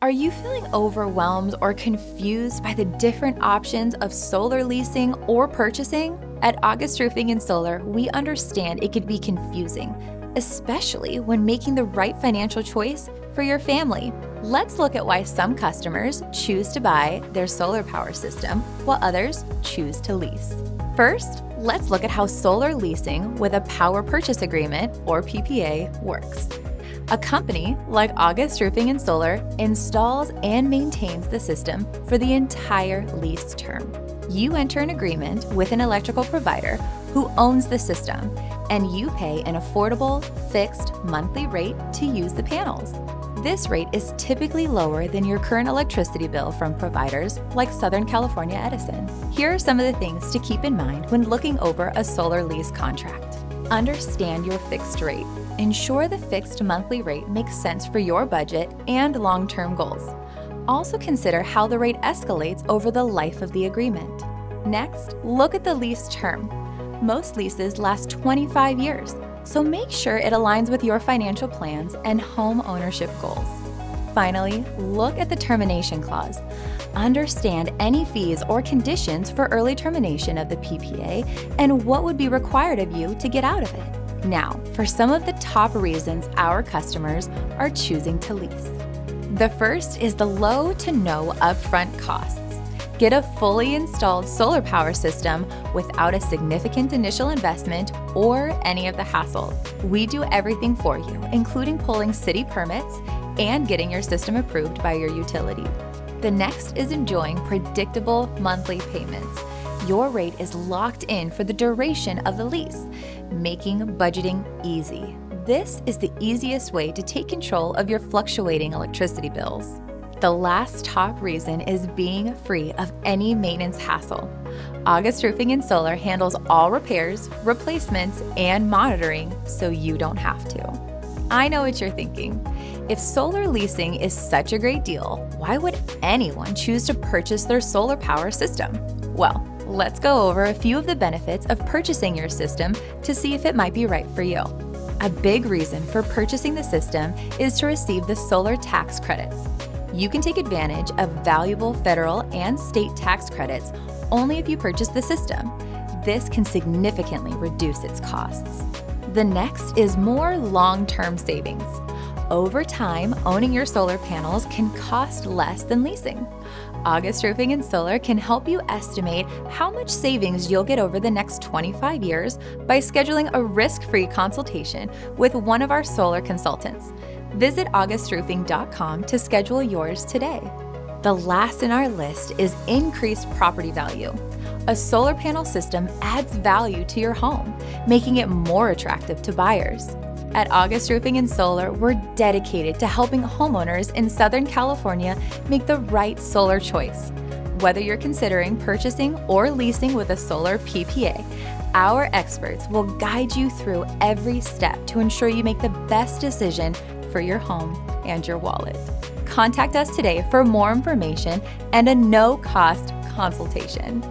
Are you feeling overwhelmed or confused by the different options of solar leasing or purchasing? At August Roofing and Solar, we understand it could be confusing, especially when making the right financial choice for your family. Let's look at why some customers choose to buy their solar power system while others choose to lease. First, let's look at how solar leasing with a power purchase agreement, or PPA, works. A company like August Roofing and Solar installs and maintains the system for the entire lease term. You enter an agreement with an electrical provider who owns the system, and you pay an affordable, fixed monthly rate to use the panels. This rate is typically lower than your current electricity bill from providers like Southern California Edison. Here are some of the things to keep in mind when looking over a solar lease contract. Understand your fixed rate. Ensure the fixed monthly rate makes sense for your budget and long-term goals. Also consider how the rate escalates over the life of the agreement. Next, look at the lease term. Most leases last 25 years, so make sure it aligns with your financial plans and home ownership goals. Finally, look at the termination clause. Understand any fees or conditions for early termination of the PPA and what would be required of you to get out of it. Now, for some of the top reasons our customers are choosing to lease. The first is the low to no upfront costs. Get a fully installed solar power system without a significant initial investment or any of the hassle. We do everything for you, including pulling city permits and getting your system approved by your utility. The next is enjoying predictable monthly payments. Your rate is locked in for the duration of the lease, making budgeting easy. This is the easiest way to take control of your fluctuating electricity bills. The last top reason is being free of any maintenance hassle. August Roofing and Solar handles all repairs, replacements, and monitoring, so you don't have to. I know what you're thinking. If solar leasing is such a great deal, why would anyone choose to purchase their solar power system? Well, let's go over a few of the benefits of purchasing your system to see if it might be right for you. A big reason for purchasing the system is to receive the solar tax credits. You can take advantage of valuable federal and state tax credits only if you purchase the system. This can significantly reduce its costs. The next is more long-term savings. Over time, owning your solar panels can cost less than leasing. August Roofing and Solar can help you estimate how much savings you'll get over the next 25 years by scheduling a risk-free consultation with one of our solar consultants. Visit augustroofing.com to schedule yours today. The last in our list is increased property value. A solar panel system adds value to your home, making it more attractive to buyers. At August Roofing and Solar, we're dedicated to helping homeowners in Southern California make the right solar choice. Whether you're considering purchasing or leasing with a solar PPA, our experts will guide you through every step to ensure you make the best decision for your home and your wallet. Contact us today for more information and a no-cost consultation.